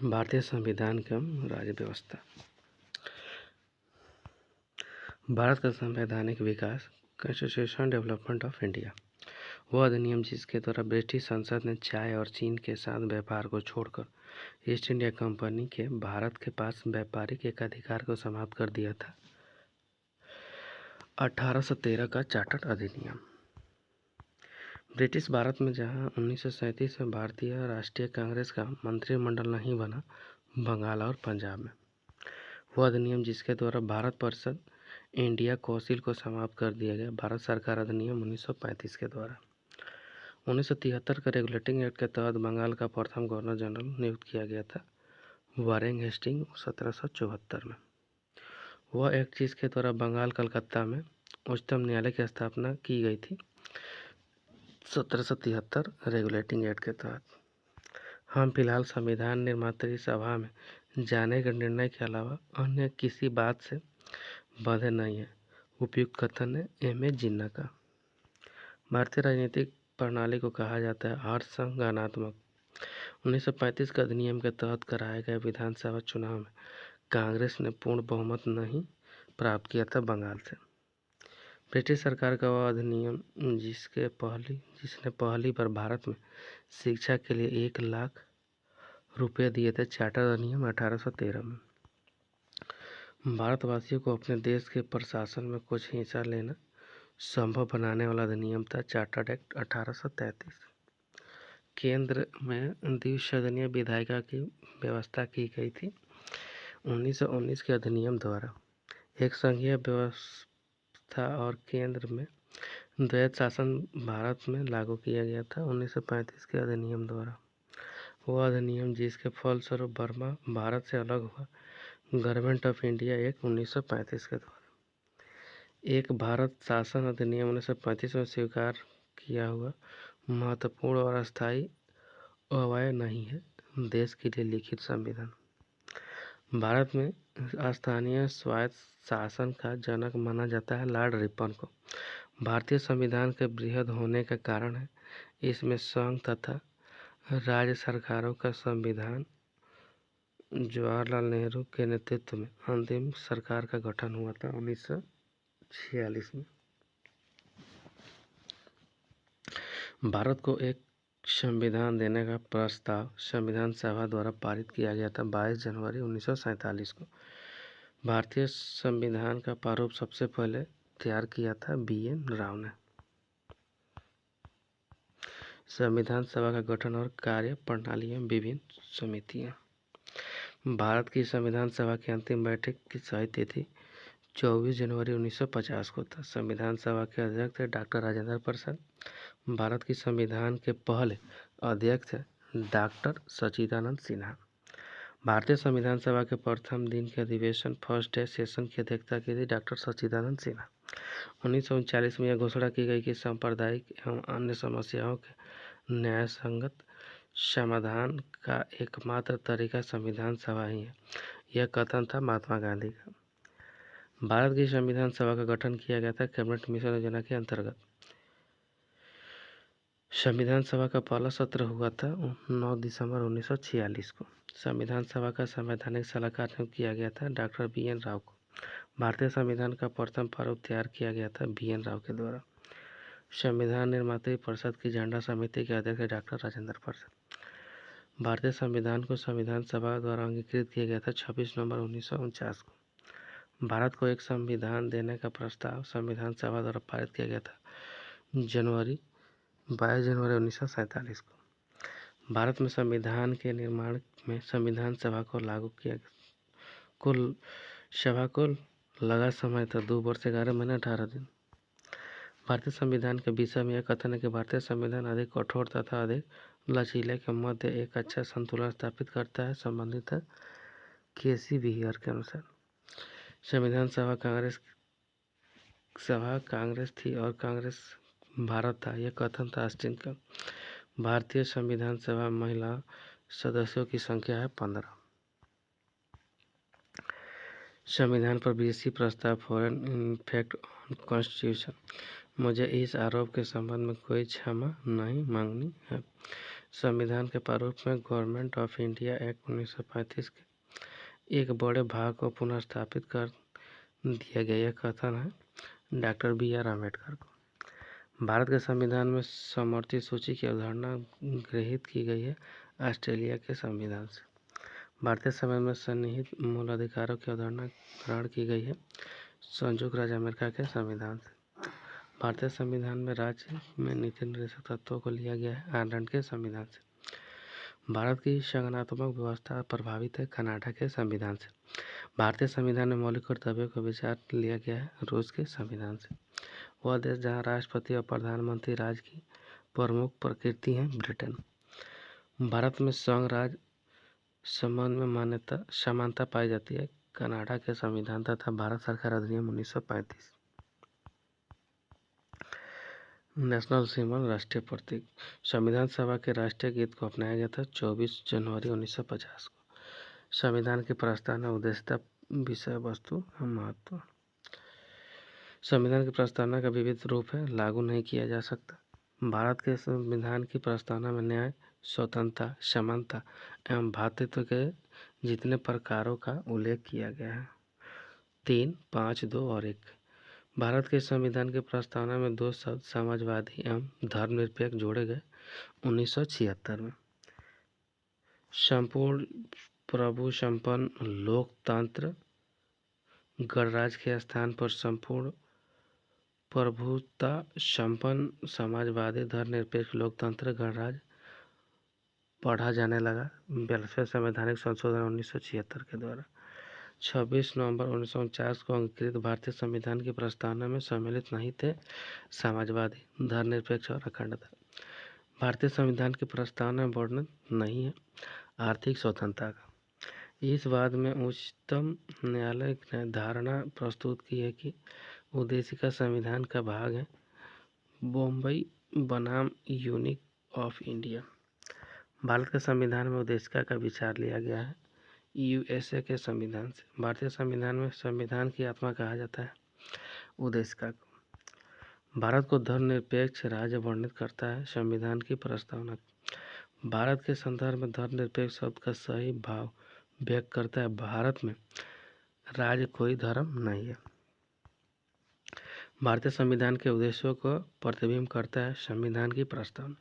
भारतीय संविधान एवं राज्य व्यवस्था। भारत का संवैधानिक विकास कॉन्स्टिट्यूशनल डेवलपमेंट ऑफ इंडिया वह अधिनियम जिसके द्वारा ब्रिटिश संसद ने चाय और चीन के साथ व्यापार को छोड़कर ईस्ट इंडिया कंपनी के भारत के पास व्यापारिक एकाधिकार को समाप्त कर दिया था। 1813 का चार्टर अधिनियम। ब्रिटिश भारत में जहां 1937 में भारतीय राष्ट्रीय कांग्रेस का मंत्रिमंडल नहीं बना, बंगाल और पंजाब में वह अधिनियम जिसके द्वारा भारत परिषद इंडिया कौंसिल को समाप्त कर दिया गया। भारत सरकार अधिनियम 1935 के द्वारा 1973 का रेगुलेटिंग एक्ट के तहत बंगाल का प्रथम गवर्नर जनरल नियुक्त किया गया था, वारेन हेस्टिंग 1774 में। वह एक्ट जिसके द्वारा बंगाल कलकत्ता में उच्चतम न्यायालय की स्थापना की गई थी 1773 रेगुलेटिंग एक्ट के तहत। हम फिलहाल संविधान निर्मात्री सभा में जाने के निर्णय के अलावा अन्य किसी बात से बाधे नहीं है। उपयुक्त कथन है M.A. जिन्ना का। भारतीय राजनीतिक प्रणाली को कहा जाता है अर्धसंगठनात्मक। 1935 के अधिनियम के तहत कराए गए विधानसभा चुनाव में कांग्रेस ने पूर्ण बहुमत नहीं प्राप्त किया था बंगाल से। ब्रिटिश सरकार का वह अधिनियम जिसने पहली बार भारत में शिक्षा के लिए 1 लाख रुपये दिए थे, चार्टर अधिनियम 1813 में। भारतवासियों को अपने देश के प्रशासन में कुछ हिस्सा लेना संभव बनाने वाला अधिनियम था, चार्टर्ड एक्ट 1833। केंद्र में द्विसदनीय विधायिका की व्यवस्था की गई थी 1919 के अधिनियम द्वारा। एक संघीय व्यवस्था और केंद्र में द्वैध शासन भारत में लागू किया गया था 1935 के अधिनियम द्वारा। वह अधिनियम जिसके फलस्वरूप बर्मा भारत से अलग हुआ, गवर्नमेंट ऑफ इंडिया एक्ट 1935 के द्वारा। एक भारत शासन अधिनियम 1935 में स्वीकार किया हुआ महत्वपूर्ण और अस्थायी अवयव नहीं है देश के लिए लिखित संविधान। भारत में स्थानीय स्वायत्त शासन का जनक माना जाता है लॉर्ड रिपन को। भारतीय संविधान के बृहद होने का कारण है इसमें संघ तथा राज्य सरकारों का संविधान। जवाहरलाल नेहरू के नेतृत्व में अंतिम सरकार का गठन हुआ था 1946 में। भारत को एक संविधान देने का प्रस्ताव संविधान सभा द्वारा पारित किया गया था 22 जनवरी 1947 को। भारतीय संविधान का प्रारूप सबसे पहले तैयार किया था B.N. राव ने। संविधान सभा का गठन और कार्य प्रणाली में विभिन्न समितियां। भारत की संविधान सभा की अंतिम बैठक की सही तिथि 24 जनवरी 1950 को था। संविधान सभा के अध्यक्ष थे डॉक्टर राजेंद्र प्रसाद। भारत की संविधान के पहले अध्यक्ष थे डॉक्टर सच्चिदानंद सिन्हा। भारतीय संविधान सभा के प्रथम दिन के अधिवेशन फर्स्ट डे सेशन की अध्यक्षता की थी डॉक्टर सच्चिदानंद सिन्हा। 1939 में यह घोषणा की गई कि सांप्रदायिक एवं अन्य समस्याओं के न्यायसंगत समाधान का एकमात्र तरीका संविधान सभा ही है। यह कथन था महात्मा गांधी का। भारत की संविधान सभा का गठन किया गया था कैबिनेट मिशन योजना के अंतर्गत। संविधान सभा का पहला सत्र हुआ था 9 दिसंबर 1946 को। संविधान सभा का संवैधानिक सलाहकार नियुक्त किया गया था डॉक्टर B.N. राव को। भारतीय संविधान का प्रथम प्रारूप तैयार किया गया था B.N. राव के द्वारा। संविधान निर्मात्री परिषद की झंडा समिति के अध्यक्ष डॉक्टर राजेंद्र प्रसाद। भारतीय संविधान को संविधान सभा द्वारा अंगीकृत किया गया था 26 नवंबर 1949 को। भारत को एक संविधान देने का प्रस्ताव संविधान सभा द्वारा पारित किया गया था 22 जनवरी 1947 को। भारत में संविधान के निर्माण में संविधान सभा को लागू किया सभा को लगा समय था 2 वर्ष 11 महीने 18 दिन। भारतीय संविधान के विषय में यह कथन है कि भारतीय संविधान अधिक कठोर तथा अधिक लचीले के मध्य एक अच्छा संतुलन स्थापित करता है। संबंधित है केसी विहियर के अनुसार। संविधान सभा कांग्रेस थी और कांग्रेस भारत था, यह कथन था ऑस्टिन का। भारतीय संविधान सभा महिला सदस्यों की संख्या है 15। संविधान पर विदेशी प्रस्ताव फॉरेन इफेक्ट ऑन कॉन्स्टिट्यूशन। मुझे इस आरोप के संबंध में कोई क्षमा नहीं मांगनी है। संविधान के प्रारूप में गवर्नमेंट ऑफ इंडिया एक्ट 1935 के एक बड़े भाग को पुनर्स्थापित कर दिया गया। यह कथन है डॉक्टर BR अम्बेडकर को। भारत के संविधान में समवर्ती सूची की अवधारणा गृहीत की गई है ऑस्ट्रेलिया के संविधान से। भारतीय संविधान में सन्निहित मूल अधिकारों की अवधारणा ग्रहण की गई है संयुक्त राज्य अमेरिका के संविधान से। भारतीय संविधान में राज्य में नीति निर्देशक तत्वों को लिया गया है आयरलैंड के संविधान से। भारत की संगठनात्मक व्यवस्था प्रभावित है कनाडा के संविधान से। भारतीय संविधान में मौलिक कर्तव्यों का विचार लिया गया है रूस के संविधान से। वह देश जहाँ राष्ट्रपति और प्रधानमंत्री राज्य की प्रमुख प्रकृति है ब्रिटेन। भारत में संघ राज्य संबंध में समानता पाई जाती है कनाडा के संविधान तथा भारत सरकार अधिनियम 1935। नेशनल सिंबल राष्ट्रीय प्रतीक। संविधान सभा के राष्ट्रीय गीत को अपनाया गया था 24 जनवरी 1950 को। संविधान की प्रस्तावना उद्देश्यता विषय वस्तु महत्व। संविधान की प्रस्तावना का विविध रूप है लागू नहीं किया जा सकता। भारत के संविधान की प्रस्तावना में न्याय स्वतंत्रता समानता एवं भ्रातृत्व के जितने प्रकारों का उल्लेख किया गया है 3, 5, 2 और 1। भारत के संविधान की प्रस्तावना में 2 शब्द समाजवादी एवं धर्मनिरपेक्ष जोड़े गए 1976 में। संपूर्ण प्रभु संपन्न लोकतंत्र गणराज्य के स्थान पर संपूर्ण प्रभुता संपन्न समाजवादी धर्मनिरपेक्ष लोकतंत्र गणराज्य पढ़ा जाने लगा 42वें संवैधानिक संशोधन 1976 के द्वारा। 26 नवंबर 1949 को अंगीकृत भारतीय संविधान की प्रस्तावना में सम्मिलित नहीं थे समाजवादी धर्मनिरपेक्ष और अखंडता। भारतीय संविधान की प्रस्तावना में वर्णन नहीं है आर्थिक स्वतंत्रता का। इस बाद में उच्चतम न्यायालय ने धारणा प्रस्तुत की है कि उद्देशिका संविधान का भाग है बॉम्बई बनाम यूनिक ऑफ इंडिया। भारत के संविधान में उद्देशिका का विचार लिया गया है USA के संविधान से। भारतीय संविधान में संविधान की आत्मा कहा जाता है उद्देशिका को। भारत को धर्मनिरपेक्ष राज्य वर्णित करता है संविधान की प्रस्तावना। भारत के संदर्भ में धर्मनिरपेक्ष शब्द का सही भाव व्यक्त करता है। भारत में राज्य कोई धर्म नहीं है। भारतीय संविधान के उद्देश्यों को प्रतिबिंब करता है संविधान की प्रस्तावना।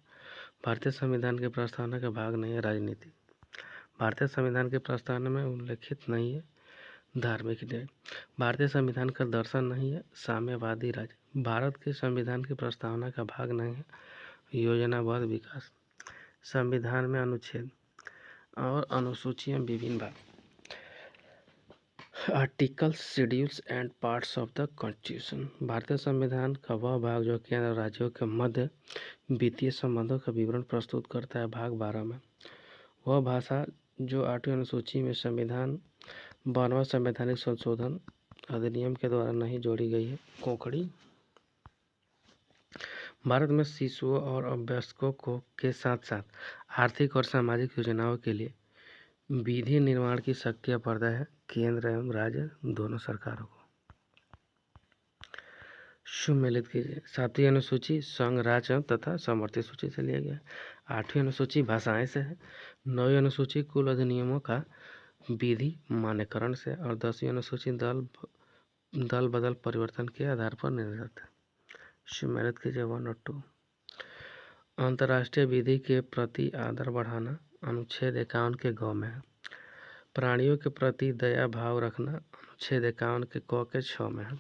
भारतीय संविधान की प्रस्तावना का भाग नहीं है राजनीति। भारतीय संविधान की प्रस्तावना में उल्लेखित नहीं है धार्मिक न्याय। भारतीय संविधान का दर्शन नहीं है साम्यवादी राज्य। भारत के संविधान की प्रस्तावना का भाग नहीं है योजनाबद्ध विकास। संविधान में अनुच्छेद और अनुसूचियां विभिन्न भाग। Articles schedules and parts of the constitution. भारतीय संविधान का वह भाग जो केंद्र और राज्यों के मध्य वित्तीय संबंधों का विवरण प्रस्तुत करता है भाग 12 में। वह भाषा जो 8वीं अनुसूची में संविधान 12वां संवैधानिक संशोधन अधिनियम के द्वारा नहीं जोड़ी गई है कोंकणी। भारत में शिशुओं और अभ्यस्कों को के साथ साथ आर्थिक और सामाजिक योजनाओं के लिए विधि निर्माण की शक्तियाँ प्रदान है केंद्र एवं राज्य दोनों सरकारों को। सुमेलित कीजिए। 7वीं अनुसूची संघ राज्य तथा समवर्ती सूची से लिया गया। 8वीं अनुसूची भाषाएं से है। 9वीं अनुसूची कुल अधिनियमों का विधि मान्यकरण से और 10वीं अनुसूची दल बदल परिवर्तन के आधार पर निर्धारित है। सुमेलित कीजिए 1 और 2। अंतर्राष्ट्रीय विधि के प्रति आदर बढ़ाना अनुच्छेद 51 के ग में है। प्राणियों के प्रति दया भाव रखना अनुच्छेद 51 के क के 6 में है।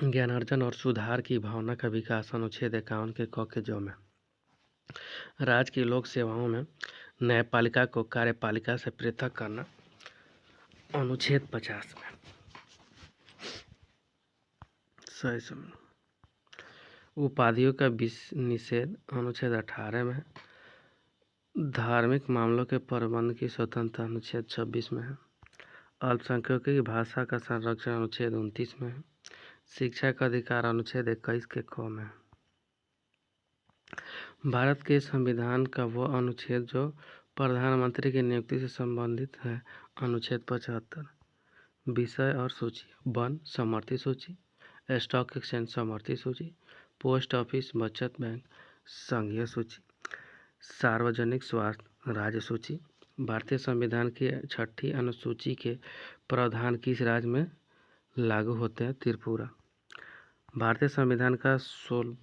ज्ञानार्जन और सुधार की भावना का विकास अनुच्छेद 51 के क के ज में। राज्य की लोक सेवाओं में न्यायपालिका को कार्यपालिका से पृथक करना अनुच्छेद 50 में। सही समय। उपाधियों का निषेध अनुच्छेद 18 में है। धार्मिक मामलों के प्रबंध की स्वतंत्रता अनुच्छेद 26 में है। अल्पसंख्यकों की भाषा का संरक्षण अनुच्छेद 29 में है। शिक्षा का अधिकार अनुच्छेद 21 के क में है। भारत के संविधान का वह अनुच्छेद जो प्रधानमंत्री की नियुक्ति से संबंधित है अनुच्छेद 75। विषय और सूची 1 समवर्ती सूची स्टॉक एक्सचेंज समवर्ती सूची, पोस्ट ऑफिस, बचत बैंक, संघीय सूची, सार्वजनिक स्वास्थ्य राज्य सूची। भारतीय संविधान की 6ठी अनुसूची के प्रावधान किस राज्य में लागू होते हैं? त्रिपुरा। भारतीय संविधान का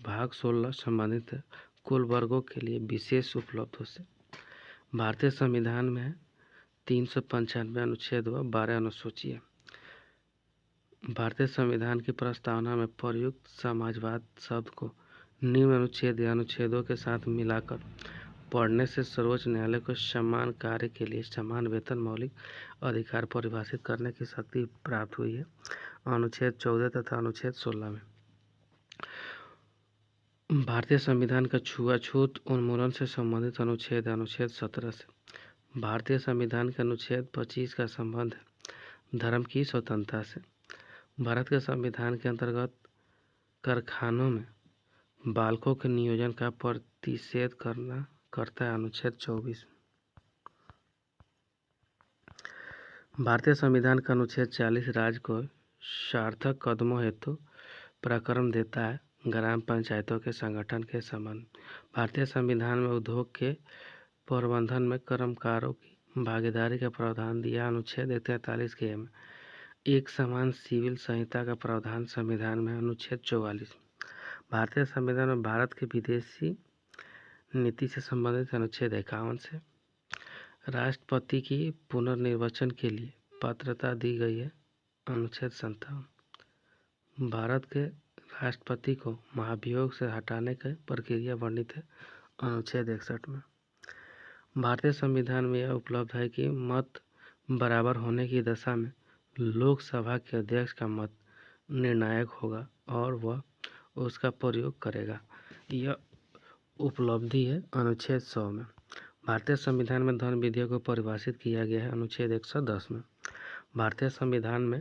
भाग 16 संबंधित है कुल वर्गों के लिए विशेष उपलब्धों से। भारतीय संविधान में 395 अनुच्छेद व 12 अनुसूची है। भारतीय संविधान की प्रस्तावना में प्रयुक्त समाजवाद शब्द को निम्न अनुच्छेद या अनुच्छेदों के साथ मिलाकर पढ़ने से सर्वोच्च न्यायालय को समान कार्य के लिए समान वेतन मौलिक अधिकार परिभाषित करने की शक्ति प्राप्त हुई है। अनुच्छेद 14 तथा अनुच्छेद 16 में। भारतीय संविधान का छुआछूत उन्मूलन से संबंधित अनुच्छेद 17 से। भारतीय संविधान के अनुच्छेद 25 का संबंध है धर्म की स्वतंत्रता से। भारत के संविधान के अंतर्गत कारखानों में बालकों के नियोजन का प्रतिषेध करता है अनुच्छेद 24। भारतीय संविधान का अनुच्छेद 40 राज्य को सार्थक कदमों हेतु पराक्रम देता है ग्राम पंचायतों के संगठन के संबंध। भारतीय संविधान में उद्योग के प्रबंधन में कर्मकारों की भागीदारी का प्रावधान दिया अनुच्छेद 43 के में। एक समान सिविल संहिता का प्रावधान संविधान में अनुच्छेद 44। भारतीय संविधान में भारत की विदेशी नीति से संबंधित अनुच्छेद 51 से। राष्ट्रपति की पुनर्निर्वाचन के लिए पात्रता दी गई है अनुच्छेद 57। भारत के राष्ट्रपति को महाभियोग से हटाने की प्रक्रिया वर्णित है अनुच्छेद 61 में। भारतीय संविधान में यह उपलब्ध है कि मत बराबर होने की दशा में लोकसभा के अध्यक्ष का मत निर्णायक होगा और वह उसका प्रयोग करेगा। यह उपलब्धि है अनुच्छेद 100 में। भारतीय संविधान में धन विधियों को परिभाषित किया गया है अनुच्छेद 110 में। भारतीय संविधान में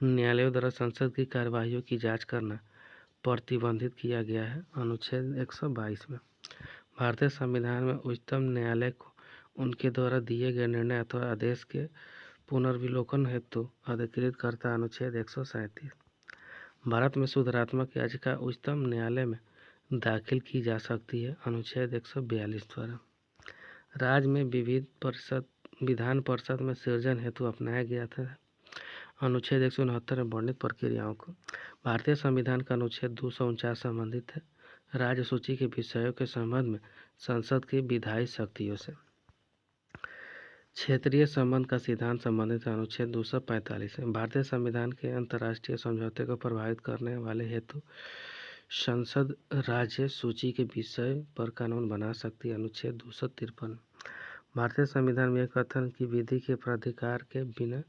न्यायालयों द्वारा संसद की कार्यवाहियों की जांच करना प्रतिबंधित किया गया है अनुच्छेद 122 में। भारतीय संविधान में उच्चतम न्यायालय को उनके द्वारा दिए गए निर्णय अथवा आदेश के पुनर्विलोकन हेतु अधिकृत करता अनुच्छेद 137। भारत में सुधारात्मक याचिका उच्चतम न्यायालय में दाखिल की जा सकती है अनुच्छेद 142 द्वारा। राज्य में विधान परिषद में सृजन हेतु अपनाया गया था अनुच्छेद 169 में वर्णित प्रक्रियाओं को। भारतीय संविधान का अनुच्छेद 249 संबंधित है राज्य सूची के विषयों के संबंध में संसद की विधायी शक्तियों से। क्षेत्रीय संबंध का सिद्धांत संबंधित अनुच्छेद 245 है। भारतीय संविधान के अंतर्राष्ट्रीय समझौते को प्रभावित करने वाले हेतु संसद राज्य सूची के विषय पर कानून बना सकती है अनुच्छेद 253। भारतीय संविधान में कथन की विधि के प्राधिकार के बिना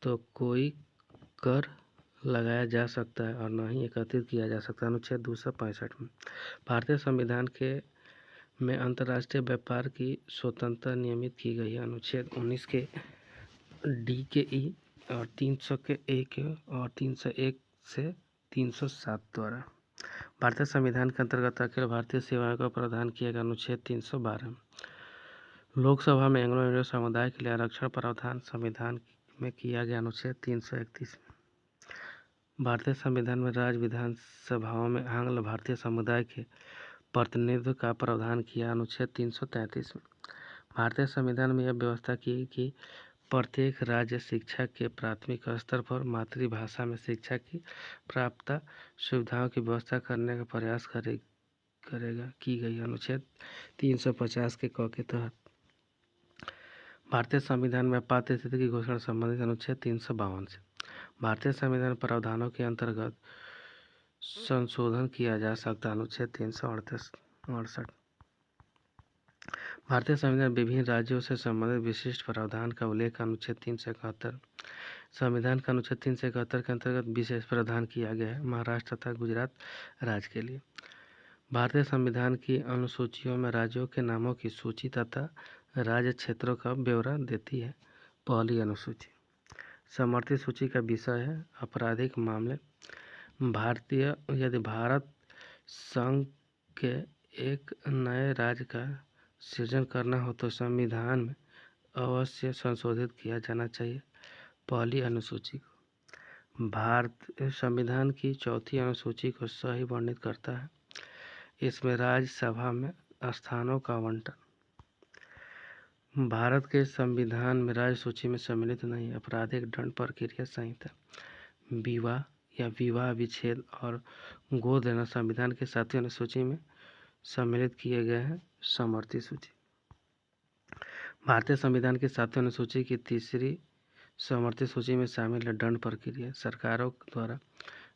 तो कोई कर लगाया जा सकता है और न ही एकत्रित किया जा सकता अनुच्छेद 265 में। भारतीय संविधान में अंतर्राष्ट्रीय व्यापार की स्वतंत्रता नियमित की गई है अनुच्छेद 19 के डी के ई और 300 के ए के और 301 से 307 द्वारा। भारतीय संविधान के अंतर्गत अखिल भारतीय सेवाओं का प्रावधान किया गया अनुच्छेद 312। लोकसभा में एंग्लो इंडियन समुदाय के लिए आरक्षण प्रावधान संविधान में किया गया अनुच्छेद 331। भारतीय संविधान में राज्य विधानसभाओं में आंग्ल भारतीय समुदाय के प्रतिनिधित्व का प्रावधान किया अनुच्छेद 333 में। भारतीय संविधान में यह व्यवस्था की कि प्रत्येक राज्य शिक्षा के प्राथमिक स्तर पर मातृभाषा में शिक्षा की प्राप्त सुविधाओं की व्यवस्था करने का प्रयास करेगा की गई अनुच्छेद 350 के क के तहत। भारतीय संविधान में आपात स्थिति की घोषणा संबंधित अनुच्छेद 352 से। भारतीय संविधान प्रावधानों के अंतर्गत संशोधन किया जा सकता अनुच्छेद 368। भारतीय संविधान विभिन्न राज्यों से संबंधित विशिष्ट प्रावधान का उल्लेख अनुच्छेद 371। संविधान का अनुच्छेद 371 के अंतर्गत विशेष प्रावधान किया गया है महाराष्ट्र तथा गुजरात राज्य के लिए। भारतीय संविधान की अनुसूचियों में राज्यों के नामों की सूची तथा राज्य क्षेत्रों का ब्यौरा देती है। पहली अनुसूची समवर्ती सूची का विषय है आपराधिक मामले। यदि भारत संघ के एक नए राज्य का सृजन करना हो तो संविधान में अवश्य संशोधित किया जाना चाहिए पहली अनुसूची को। भारत संविधान की चौथी अनुसूची को सही वर्णित करता है। इसमें राज्यसभा में स्थानों का आवंटन। भारत के संविधान में राज्य सूची में सम्मिलित नहीं आपराधिक दंड प्रक्रिया संहिता, विवाह या विवाह विच्छेद और गोद लेना संविधान के 7वीं अनुसूची में सम्मिलित किए गए हैं। समवर्ती सूची। भारतीय संविधान की 7वीं अनुसूची की तीसरी समवर्ती सूची में शामिल है दंड प्रक्रिया। सरकारों द्वारा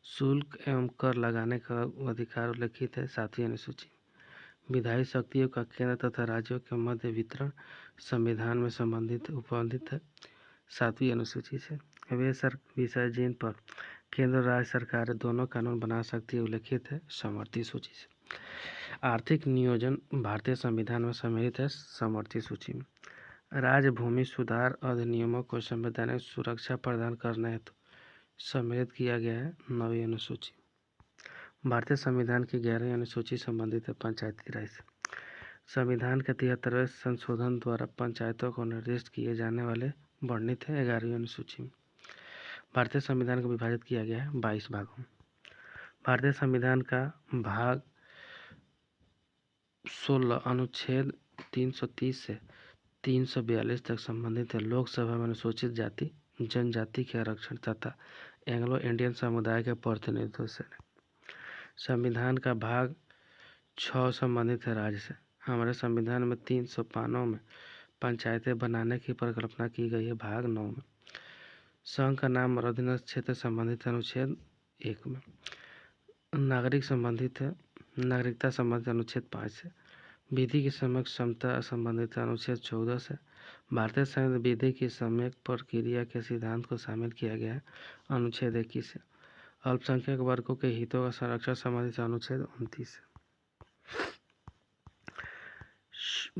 शुल्क एवं कर लगाने का अधिकार उल्लिखित है 7वीं अनुसूची। विधायी शक्तियों का केंद्र तथा राज्यों के मध्य वितरण संविधान में उपबंधित है 7वीं अनुसूची से। वे विषय जिन पर केंद्र और राज्य सरकारें दोनों कानून बना सकती है उल्लिखित है समवर्ती सूची से। आर्थिक नियोजन भारतीय संविधान में सम्मिलित है समवर्ती सूची में। राज्य भूमि सुधार अधिनियमों को संवैधानिक सुरक्षा प्रदान करने हेतु सम्मिलित किया गया है 9वीं अनुसूची। भारतीय संविधान की 11वीं अनुसूची संबंधित है पंचायती राज से। संविधान के 73वें संशोधन द्वारा पंचायतों को निर्दिष्ट किए जाने वाले वर्णित है 11वीं अनुसूची में। भारतीय संविधान को विभाजित किया गया है 22 भागों में। भारतीय संविधान का भाग 16 अनुच्छेद 330 से 342 तक संबंधित है लोकसभा में अनुसूचित जाति जनजाति के आरक्षण तथा एंग्लो इंडियन समुदाय के प्रतिनिधित्व से। संविधान का भाग 6 संबंधित है राज्य से। हमारे संविधान में 300 पानों में पंचायतें बनाने की परिकल्पना की गई है भाग 9 में। संघ का नाम और अधीनस्थ क्षेत्र संबंधित अनुच्छेद 1 में। नागरिकता संबंधित अनुच्छेद 5 से। विधि की समक्ष क्षमता संबंधित अनुच्छेद 14 से। भारतीय संविधान विधि की सम्यक प्रक्रिया के सिद्धांत को शामिल किया गया है अनुच्छेद 21 से। अल्पसंख्यक वर्गों के हितों का संरक्षण संबंधित अनुच्छेद 29 से।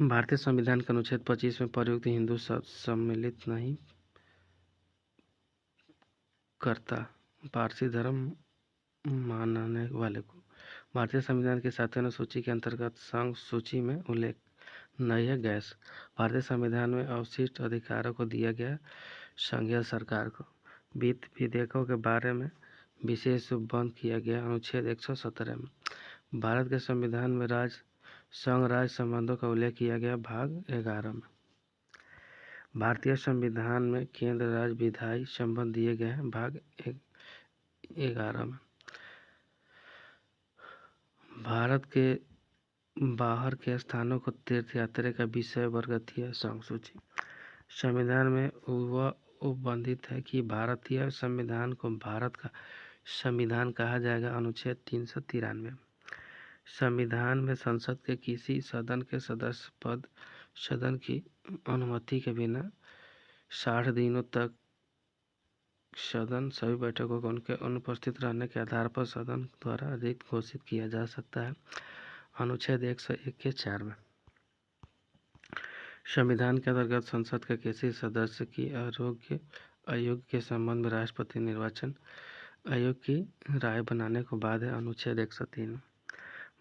भारतीय संविधान के अनुच्छेद 25 में प्रयुक्त हिंदू शब्द सम्मिलित नहीं करता पारसी धर्म मानने वाले को। भारतीय संविधान की 7वीं अनुसूची के अंतर्गत संघ सूची में उल्लेख नहीं है गैस। भारतीय संविधान में अवशिष्ट अधिकारों को दिया गया संघीय सरकार को। वित्त विधेयकों के बारे में विशेष बंद किया गया अनुच्छेद 117 में। भारत के संविधान में संघ राज्य संबंधों का उल्लेख किया गया भाग 11 में। भारतीय संविधान में केंद्र राज्य विधायी संबंध दिए गए हैं भाग 11 में। भारत के बाहर के स्थानों को तीर्थ यात्रा का विषय वर्गीय है संघ सूची। संविधान में वह उपबंधित है कि भारतीय संविधान को भारत का संविधान कहा जाएगा अनुच्छेद 393। संविधान में संसद के किसी सदन के सदस्य पद सदन की अनुमति के बिना 60 दिनों तक सदन सभी बैठकों को उनके अनुपस्थित रहने के आधार पर सदन द्वारा रिक्त घोषित किया जा सकता है अनुच्छेद 101 के 4 में। संविधान के अंतर्गत संसद के किसी सदस्य की अयोग्य के संबंध में राष्ट्रपति निर्वाचन आयोग की राय बनाने को बाध्य है अनुच्छेद 103 में।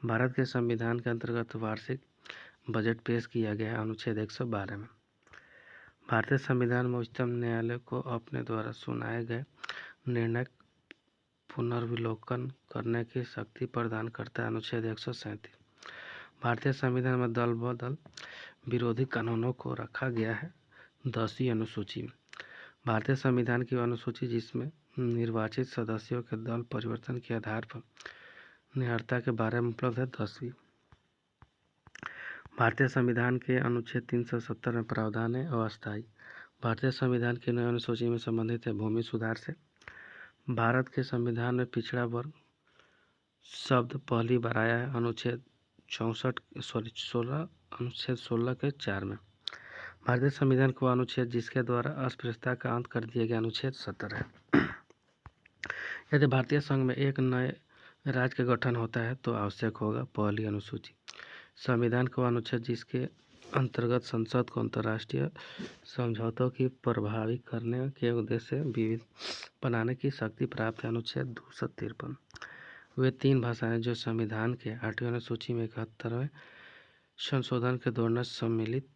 भारत के संविधान के अंतर्गत वार्षिक बजट पेश किया गया है अनुच्छेद 112 में। भारतीय संविधान में उच्चतम न्यायालय को अपने द्वारा सुनाए गए निर्णय पुनर्विलोकन करने की शक्ति प्रदान करता है अनुच्छेद 137। भारतीय संविधान में दल बदल विरोधी कानूनों को रखा गया है 10वीं अनुसूची में। भारतीय संविधान की अनुसूची जिसमें निर्वाचित सदस्यों के दल परिवर्तन के आधार पर निहरता के बारे में उपलब्ध है 10वीं। भारतीय संविधान के अनुच्छेद 370 में प्रावधान है अस्थायी। भारतीय संविधान की नई अनुसूची में संबंधित है भूमि सुधार से। भारत के संविधान में पिछड़ा वर्ग शब्द पहली बार आया है अनुच्छेद 16 के 4 में। भारतीय संविधान को अनुच्छेद जिसके द्वारा अस्पृश्यता का अंत कर दिया गया अनुच्छेद 70 है। यदि भारतीय संघ में एक नए राज्य का गठन होता है तो आवश्यक होगा पहली अनुसूची। संविधान को अनुच्छेद जिसके अंतर्गत संसद को अंतर्राष्ट्रीय समझौतों की प्रभावी करने के उद्देश्य से विविध बनाने की शक्ति प्राप्त है अनुच्छेद 253। वे 3 भाषाएं जो संविधान के 8वीं अनुसूची में 71वें संशोधन के दौरान सम्मिलित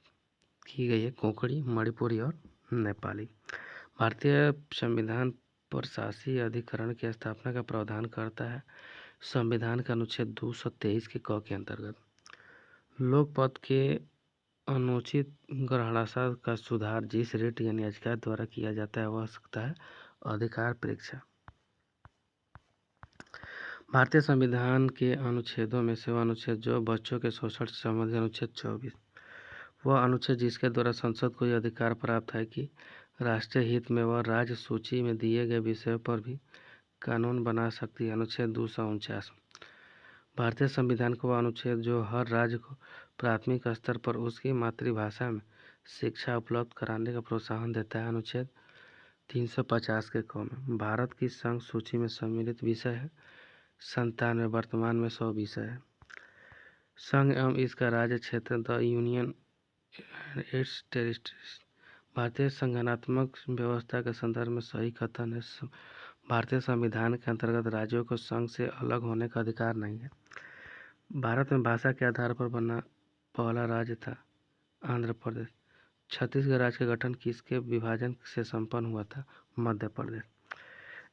की गई है कोंकणी मणिपुरी और नेपाली। भारतीय संविधान प्रशासकीय अधिकरण की स्थापना का प्रावधान करता है संविधान के अनुच्छेद 223 के क के अंतर्गत। लोक पद के अनुचित ग्रहणासार का सुधार जिस रिट यानी याचिका द्वारा किया जाता है वह सकता है अधिकार परीक्षा। भारतीय संविधान के अनुच्छेदों में से वह अनुच्छेद जो बच्चों के शोषण से संबंधित अनुच्छेद 24, वह अनुच्छेद जिसके द्वारा संसद को यह अधिकार प्राप्त है कि राष्ट्रीय हित में वह राज्य सूची में दिए गए विषयों पर भी कानून बना सकती है, अनुच्छेद 249। भारतीय संविधान का वह अनुच्छेद जो हर राज्य को प्राथमिक स्तर पर उसकी मातृभाषा में शिक्षा उपलब्ध कराने का प्रोत्साहन देता है, अनुच्छेद 350 के क में। भारत की संघ सूची में सम्मिलित विषय है 97, वर्तमान में 100 विषय है। संघ एवं इसका राज्य क्षेत्र द यूनियन इट्स टेरिटरीज। भारतीय संगठनात्मक व्यवस्था के संदर्भ में सही कथन है भारतीय संविधान के अंतर्गत राज्यों को संघ से अलग होने का अधिकार नहीं है। भारत में भाषा के आधार पर बना पहला राज्य था आंध्र प्रदेश। छत्तीसगढ़ राज्य का गठन किसके विभाजन से संपन्न हुआ था? मध्य प्रदेश।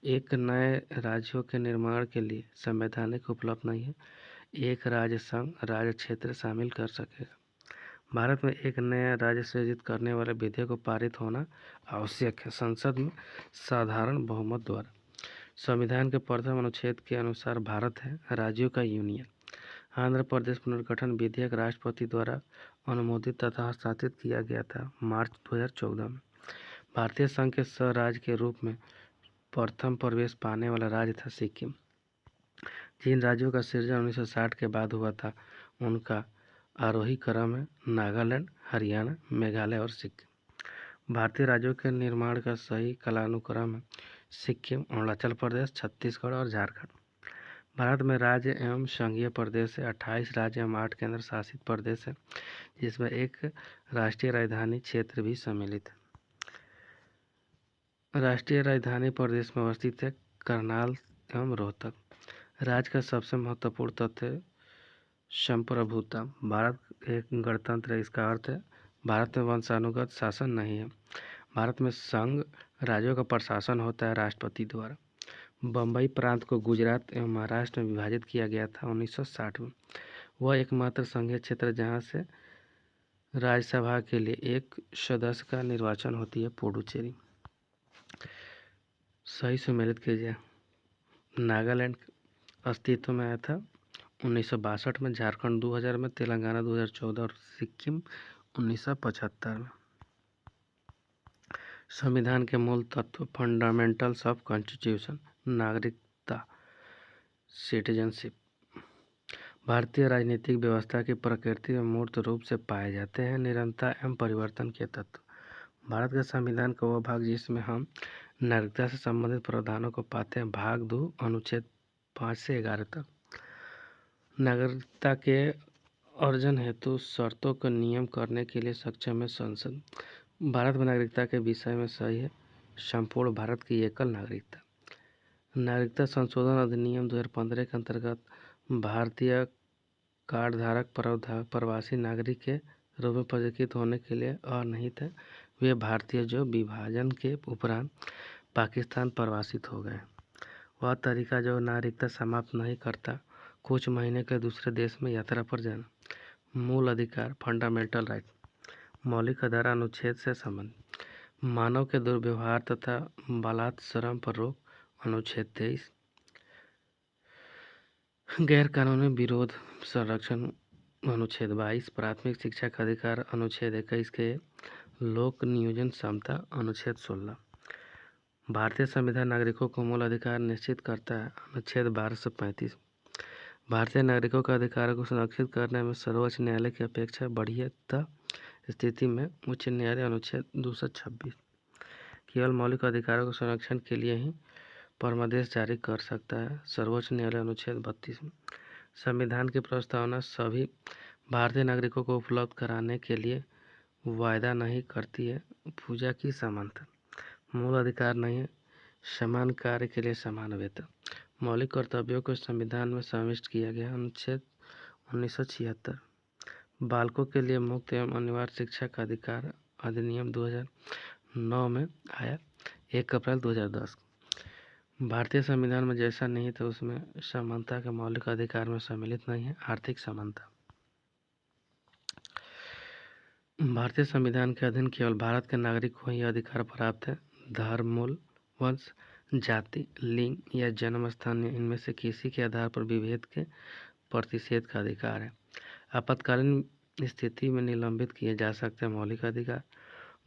एक नए राज्यों के निर्माण के लिए संवैधानिक उपलब्ध नहीं है एक राज्य संघ राज्य क्षेत्र शामिल कर सकेगा। भारत में एक नया राज्य सृजित करने वाले विधेयक को पारित होना आवश्यक है संसद में साधारण बहुमत द्वारा। संविधान के प्रथम अनुच्छेद के अनुसार भारत है राज्यों का यूनियन। आंध्र प्रदेश पुनर्गठन विधेयक राष्ट्रपति द्वारा अनुमोदित तथा हस्ताक्षरित किया गया था मार्च 2014 में। भारतीय संघ के सह राज्य के रूप में प्रथम प्रवेश पाने वाला राज्य था सिक्किम। जिन राज्यों का सृजन 1960 के बाद हुआ था उनका आरोही क्रम है नागालैंड, हरियाणा, मेघालय और सिक्किम। भारतीय राज्यों के निर्माण का सही कालानुक्रम है सिक्किम, अरुणाचल प्रदेश, छत्तीसगढ़ और झारखंड। भारत में राज्य एवं संघीय प्रदेश है 28 राज्य एवं 8 केंद्र शासित प्रदेश है जिसमें एक राष्ट्रीय राजधानी क्षेत्र भी सम्मिलित है। राष्ट्रीय राजधानी प्रदेश में अवस्थित है करनाल एवं रोहतक। राज्य का सबसे महत्वपूर्ण तथ्य संप्रभुता। भारत एक गणतंत्र है, इसका अर्थ है भारत में वंशानुगत शासन नहीं है। भारत में संघ राज्यों का प्रशासन होता है राष्ट्रपति द्वारा। बम्बई प्रांत को गुजरात एवं महाराष्ट्र में विभाजित किया गया था 1960 में। वह एकमात्र संघीय क्षेत्र जहां से राज्यसभा के लिए एक सदस्य का निर्वाचन होती है पुडुचेरी। सही सुमेलित कीजिए। नागालैंड अस्तित्व में आया था 1962 में, झारखंड 2000 में, तेलंगाना 2014 और सिक्किम 1975 में। संविधान के मूल तत्व फंडामेंटल्स ऑफ कॉन्स्टिट्यूशन। नागरिकता सिटीजनशिप। भारतीय राजनीतिक व्यवस्था की प्रकृति में मूर्त रूप से पाए जाते हैं निरंतरता एवं परिवर्तन के तत्व। भारत के संविधान का वह भाग जिसमें हम नागरिकता से संबंधित प्रावधानों को पाते हैं भाग 2 अनुच्छेद 5 से 11 तक। नागरिकता के अर्जन हेतु शर्तों का नियम करने के लिए सक्षम है संसद। भारत में नागरिकता के विषय में सही है संपूर्ण भारत की एकल नागरिकता। नागरिकता संशोधन अधिनियम 2015 के अंतर्गत भारतीय कार्डधारक प्रवासी नागरिक के रूप में पंजीकृत होने के लिए अनिहित है वे भारतीय जो विभाजन के उपरांत पाकिस्तान प्रवासित हो गए। वह तरीका जो नागरिकता समाप्त नहीं करता कुछ महीने के दूसरे देश में यात्रा पर जाना। मूल अधिकार फंडामेंटल राइट। मौलिक अधिकार अनुच्छेद से संबंधित। मानव के दुर्व्यवहार तथा बलात्कार पर रोक अनुच्छेद 23। गैर कानूनी विरोध संरक्षण अनुच्छेद 22। प्राथमिक शिक्षा का अधिकार अनुच्छेद 21 के लोक नियोजन क्षमता अनुच्छेद 16। भारतीय संविधान नागरिकों को मूल अधिकार निश्चित करता है अनुच्छेद 12 से 35। भारतीय नागरिकों का अधिकार को संरक्षित करने में सर्वोच्च न्यायालय की अपेक्षा बढ़िया स्थिति में उच्च न्यायालय अनुच्छेद 226 केवल मौलिक अधिकारों के संरक्षण के लिए ही परमादेश जारी कर सकता है सर्वोच्च न्यायालय अनुच्छेद 32 में। संविधान की प्रस्तावना सभी भारतीय नागरिकों को उपलब्ध कराने के लिए वायदा नहीं करती है पूजा की समानता। मूल अधिकार नहीं है समान कार्य के लिए समान वेतन। मौलिक कर्तव्यों को संविधान में समाविष्ट किया गया अनुच्छेद 1976। बालकों के लिए मुक्त एवं अनिवार्य शिक्षा का अधिकार अधिनियम 2009 में आया 1 अप्रैल 2010। भारतीय संविधान में जैसा नहीं तो उसमें समानता के मौलिक अधिकार में सम्मिलित नहीं है। आर्थिक समानता। भारतीय संविधान के अधीन केवल भारत के नागरिक को यह अधिकार प्राप्त है। धर्म, मूल, वंश, जाति, लिंग या जन्म स्थान इनमें से किसी के आधार पर विभेद के प्रतिषेध का अधिकार है। आपातकालीन स्थिति में निलंबित किए जा सकते हैं मौलिक अधिकार।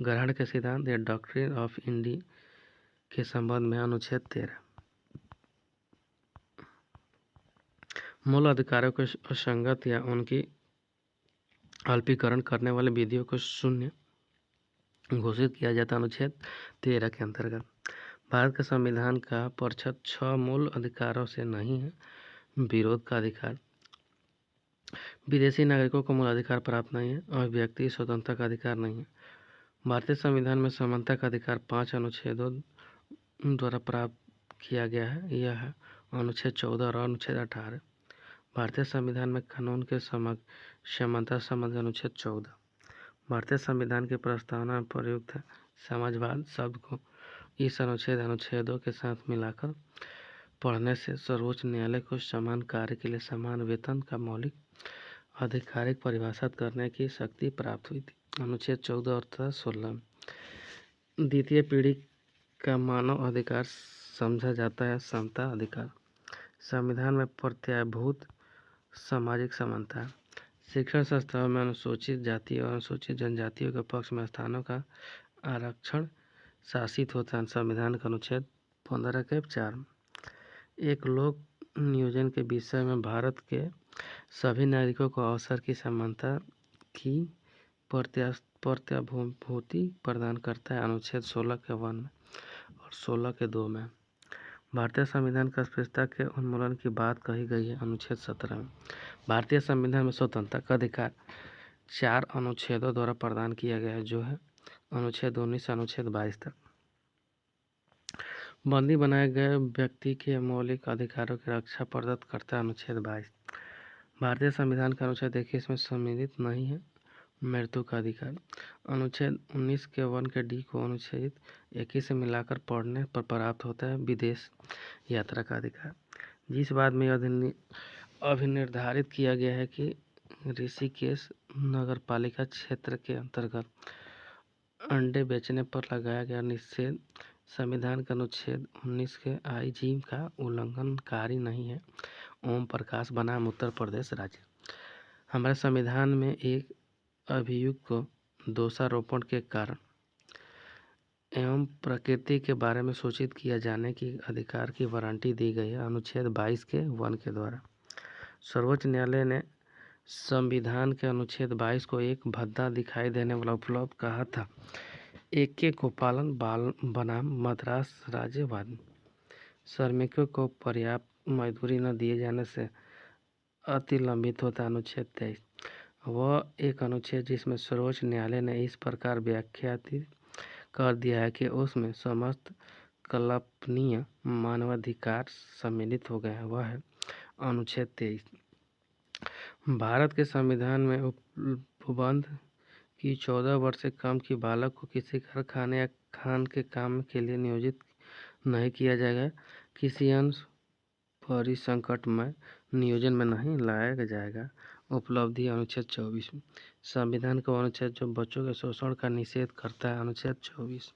ग्रहण के सिद्धांत या डॉक्ट्रिन ऑफ इंडी के संबंध में अनुच्छेद 13। मूल अधिकारों को असंगत या उनकी अल्पीकरण करने वाले विधियों को शून्य घोषित किया जाता है अनुच्छेद 13 के अंतर्गत। भारत के संविधान का परिच्छेद 6 मूल अधिकारों से नहीं है। विरोध का अधिकार। विदेशी नागरिकों को मूल अधिकार प्राप्त नहीं है और व्यक्ति स्वतंत्रता का अधिकार नहीं है। भारतीय संविधान में समानता का अधिकार 5 अनुच्छेदों द्वारा प्राप्त किया गया है। यह है अनुच्छेद 14 और अनुच्छेद 18। भारतीय संविधान में कानून के समानता संबंधी अनुच्छेद 14। भारतीय संविधान की प्रस्तावना में प्रयुक्त है समाजवाद शब्द को इस अनुच्छेदों के साथ मिलाकर पढ़ने से सर्वोच्च न्यायालय को समान कार्य के लिए समान वेतन का मौलिक आधिकारिक परिभाषित करने की शक्ति प्राप्त हुई थी। अनुच्छेद 14 और 16 द्वितीय पीढ़ी का मानव अधिकार समझा जाता है समता अधिकार। संविधान में प्रत्याभूत सामाजिक समानता। शिक्षण संस्थाओं में अनुसूचित जाति और अनुसूचित जनजातियों के पक्ष में स्थानों का आरक्षण शासित होता है। संविधान का अनुच्छेद 15 के 4। एक लोक नियोजन के विषय में भारत के सभी नागरिकों को अवसर की समानता की प्रत्याभूति प्रदान करता है अनुच्छेद 16 के 1 में और 16 के 2 में। भारतीय संविधान का अस्पृश्यता के उन्मूलन की बात कही गई है अनुच्छेद 17 में। भारतीय संविधान में स्वतंत्रता का अधिकार 4 अनुच्छेदों द्वारा प्रदान किया गया है, जो है अनुच्छेद 19 से अनुच्छेद 22 तक। बंदी बनाए गए व्यक्ति के मौलिक अधिकारों की रक्षा प्रदत्त करता है अनुच्छेद 22। भारतीय संविधान का अनुच्छेद 21 में सम्मिलित नहीं है मृत्यु का अधिकार। अनुच्छेद 19 के 1 के डी को अनुच्छेद 21 से मिलाकर पढ़ने पर प्राप्त होता है विदेश यात्रा का अधिकार। जिस बात में अभी निर्धारित किया गया है कि ऋषिकेश नगरपालिका क्षेत्र के अंतर्गत अंडे बेचने पर लगाया गया निषेध संविधान के अनुच्छेद 19 के आई का उल्लंघनकारी नहीं है। ओम प्रकाश बनाम उत्तर प्रदेश राज्य। हमारे संविधान में एक अभियुक्त को दोषारोपण के कारण एवं प्रकृति के बारे में सूचित किया जाने की अधिकार की वारंटी दी गई है अनुच्छेद 22 के 1 के द्वारा। सर्वोच्च न्यायालय ने संविधान के अनुच्छेद 22 को एक भद्दा दिखाई देने वाला उपलब्ध कहा था। AK गोपालन बनाम मद्रास राज्य वाद। श्रमिकों को पर्याप्त मजदूरी न दिए जाने से अतिलंबित होता अनुच्छेद 23। वह एक अनुच्छेद जिसमें सर्वोच्च न्यायालय ने इस प्रकार व्याख्यात कर दिया है कि उसमें समस्त कल्पनीय मानवाधिकार सम्मिलित हो गए हैं, वह है अनुच्छेद 23। भारत के संविधान में उपबंध कि 14 वर्ष से कम की बालक को किसी कारखाने या खान के काम के लिए नियोजित नहीं किया जाएगा। किसी अन्य परिसंकट में नियोजन में नहीं लाया जाएगा। उपलब्धि अनुच्छेद 24। संविधान का अनुच्छेद जो बच्चों के शोषण का निषेध करता है अनुच्छेद 24।